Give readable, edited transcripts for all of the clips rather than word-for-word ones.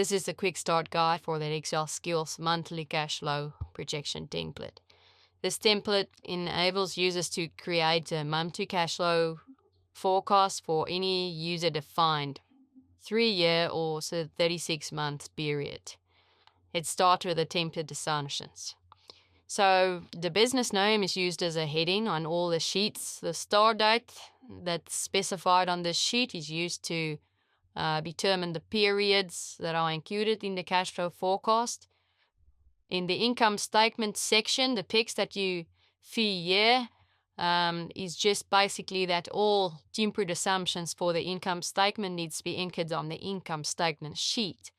This is a quick start guide for the Excel Skills monthly cash flow projection template. This template enables users to create a monthly cash flow forecast for any user-defined 3-year or 36-month period. It starts with the template assumptions. So the business name is used as a heading on all the sheets. The start date that's specified on this sheet is used to determine the periods that are included in the cash flow forecast. In the income statement section, the text that you see here is just basically that all template assumptions for the income statement needs to be anchored on the income statement sheet.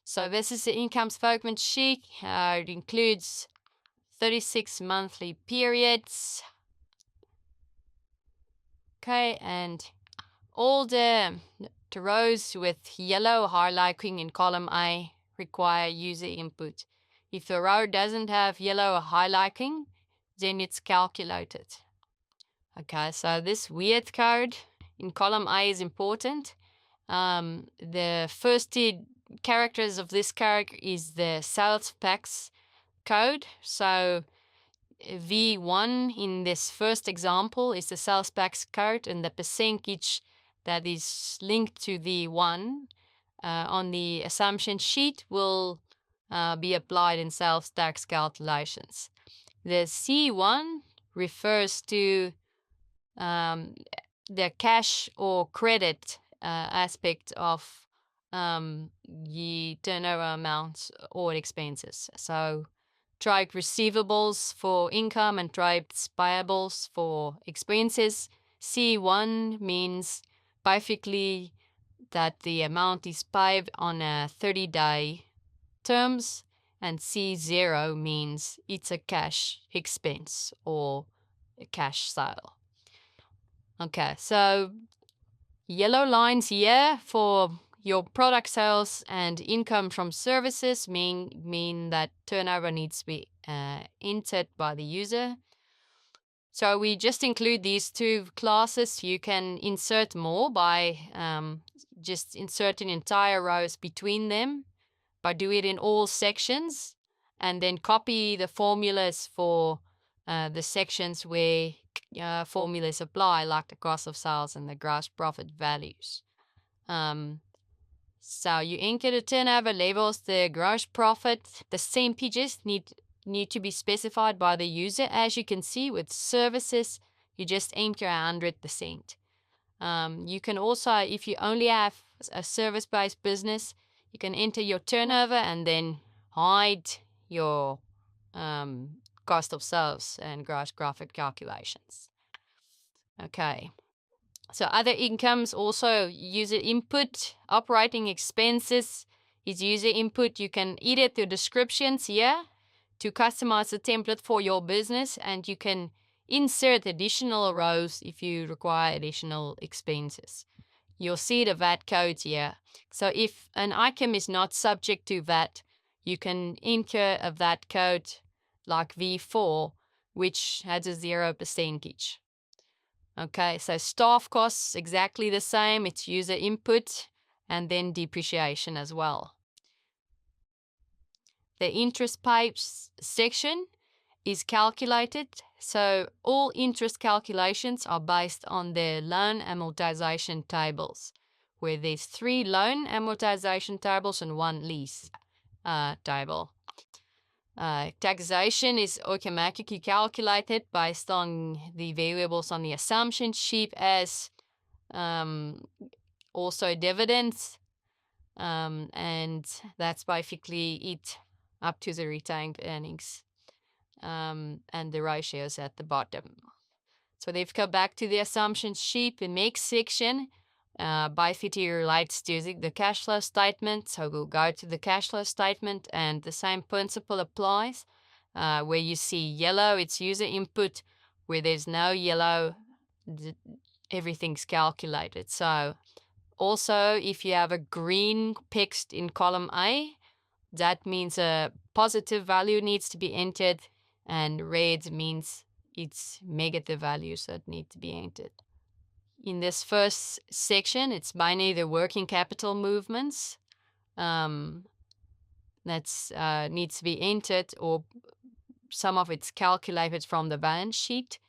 So this is the income statement sheet. It includes 36 monthly periods. Okay, and all the rows with yellow highlighting in column A require user input. If the row doesn't have yellow highlighting, then it's calculated. Okay, so this weird code in column A is important. The first 2 characters of this code is the sales tax code. So V1 in this first example is the sales tax code, and the percentage that is linked to the 1 on the assumption sheet will be applied in sales tax calculations. The C1 refers to the cash or credit aspect of the turnover amounts or expenses. So trade receivables for income and trade payables for expenses. C1 means basically that the amount is paid on a 30-day terms, and C0 means it's a cash expense or a cash sale. Okay, so yellow lines here for your product sales and income from services mean that turnover needs to be entered by the user. So we just include these 2 classes. You can insert more by just inserting entire rows between them, by doing it in all sections, and then copy the formulas for the sections where formulas apply, like the cost of sales and the gross profit values. So you enter the turnover levels, the gross profit, the percentages need to be specified by the user. As you can see with services, you just enter 100%. You can also, if you only have a service-based business, you can enter your turnover and then hide your cost of sales and gross profit calculations. Okay. So other incomes also user input. Operating expenses is user input. You can edit the descriptions here to customize the template for your business, and you can insert additional rows if you require additional expenses. You'll see the VAT code here. So if an item is not subject to VAT, you can enter a VAT code like V4, which has a 0%. Okay, so staff costs, exactly the same. It's user input and then depreciation as well. The interest paid section is calculated. So all interest calculations are based on the loan amortization tables, where there's 3 loan amortization tables and 1 lease table. Taxation is automatically calculated based on the variables on the assumption sheet, as also dividends, and that's basically it up to the retained earnings, and the ratios at the bottom. So they've come back to the assumption sheet. The next section basically relates to the cash flow statement. So we'll go to the cash flow statement, and the same principle applies. Where you see yellow, it's user input. Where there's no yellow, everything's calculated. So also, if you have a green text in column A, that means a positive value needs to be entered, and red means it's negative values that need to be entered. In this first section, it's mainly the working capital movements. that's needs to be entered, or some of it's calculated from the balance sheet.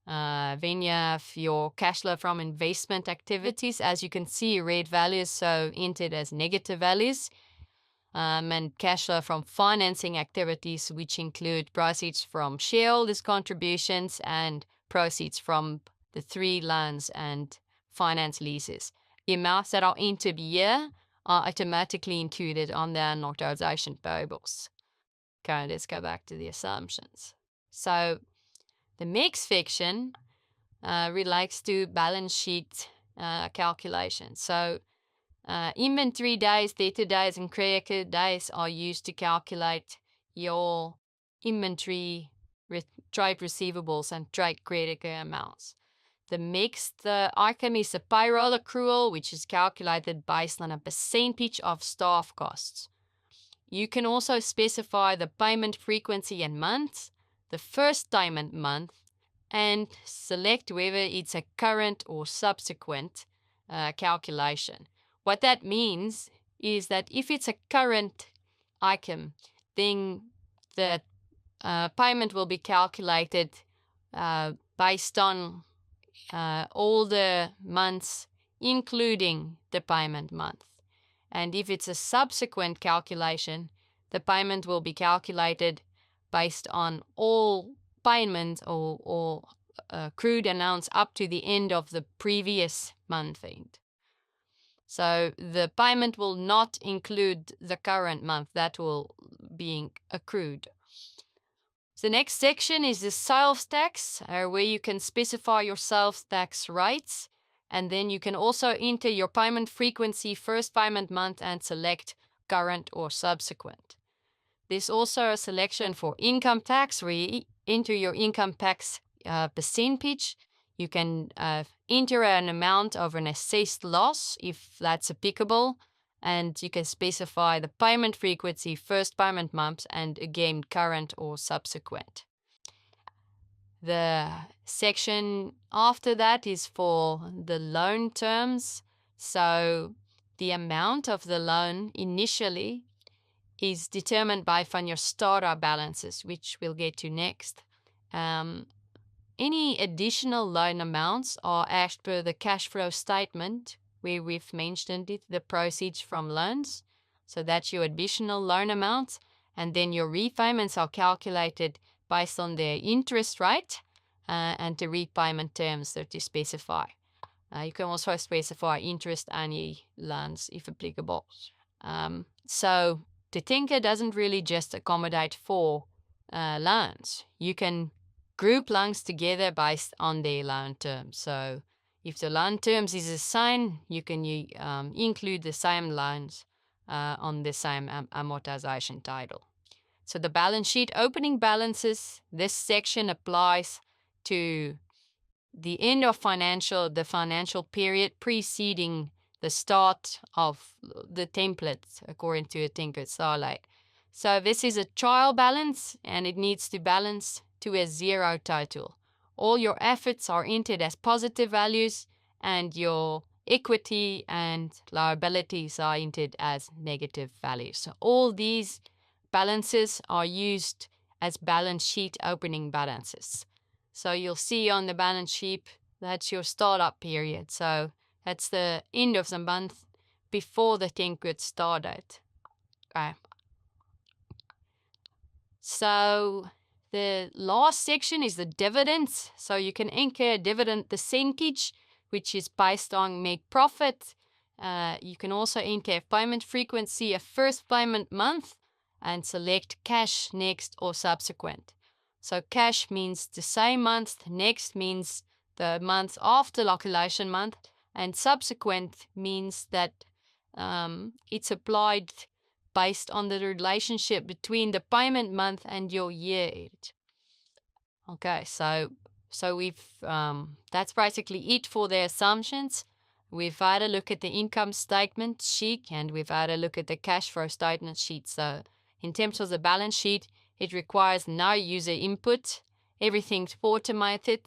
Then you have your cash flow from investment activities. As you can see, red values, so entered as negative values. And cash flow from financing activities, which include proceeds from shareholders' contributions and proceeds from the 3 loans and finance leases. The amounts that are entered here are automatically included on the amortization payables. Okay, let's go back to the assumptions. So the next section relates to balance sheet calculation. So inventory days, debtor days, and creditor days are used to calculate your inventory, trade receivables, and trade creditor amounts. The next item is a payroll accrual, which is calculated based on a percentage of staff costs. You can also specify the payment frequency and months, the first payment month, and select whether it's a current or subsequent calculation. What that means is that if it's a current item, then the payment will be calculated based on all the months, including the payment month. And if it's a subsequent calculation, the payment will be calculated based on all payments or accrued amounts up to the end of the previous month end. So the payment will not include the current month. That will be accrued. The next section is the sales tax, where you can specify your sales tax rates. And then you can also enter your payment frequency, first payment month, and select current or subsequent. There's also a selection for income tax, where you enter your income tax percentage. You can enter an amount of an assessed loss, if that's applicable, and you can specify the payment frequency, first payment month, and again, current or subsequent. The section after that is for the loan terms. So the amount of the loan initially is determined based on your starter balances, which we'll get to next. Any additional loan amounts are as per the cash flow statement, where we've mentioned it, the proceeds from loans. So that's your additional loan amounts. And then your repayments are calculated based on their interest rate and the repayment terms that you specify. You can also specify interest-only loans if applicable. So the thinker doesn't really just accommodate for loans. You can group loans together based on their loan terms. So if the loan terms is the same, you can include the same loans on the same amortization title. So the balance sheet opening balances, this section applies to the end of the financial period preceding the start of the template according to a Tinker Starlight. So this is a trial balance, and it needs to balance to a zero total. All your efforts are entered as positive values, and your equity and liabilities are entered as negative values. So all these balances are used as balance sheet opening balances. So you'll see on the balance sheet, that's your startup period. So that's the end of the month before the Tinker started. Okay. So the last section is the dividends. So you can enter a dividend percentage, which is based on make profit. You can also enter a payment frequency, a first payment month, and select cash, next, or subsequent. So cash means the same month, next means the month after calculation month, and subsequent means that it's applied based on the relationship between the payment month and your year end. Okay, so we've that's basically it for the assumptions. We've had a look at the income statement sheet, and we've had a look at the cash flow statement sheet. So in terms of the balance sheet, it requires no user input. Everything's automated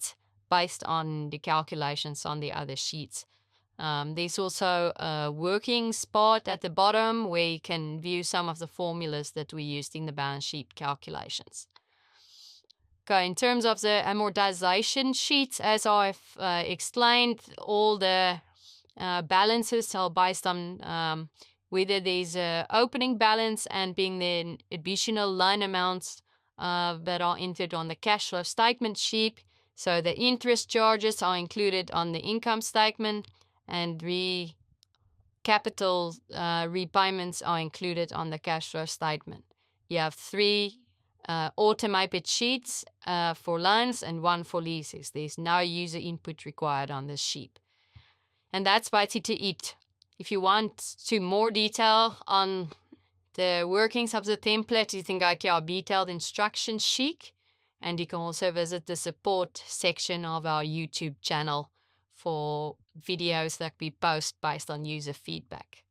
based on the calculations on the other sheets. There's also a working spot at the bottom where you can view some of the formulas that we used in the balance sheet calculations. Okay, in terms of the amortization sheets, as I've explained, all the balances are based on whether there's an opening balance and being the additional line amounts that are entered on the cash flow statement sheet. So the interest charges are included on the income statement, and capital repayments are included on the cash flow statement. You have 3 automated sheets for loans and 1 for leases. There's no user input required on this sheet. And that's basically it. If you want to more detail on the workings of the template, you can go to our detailed instruction sheet, and you can also visit the support section of our YouTube channel for videos that we post based on user feedback.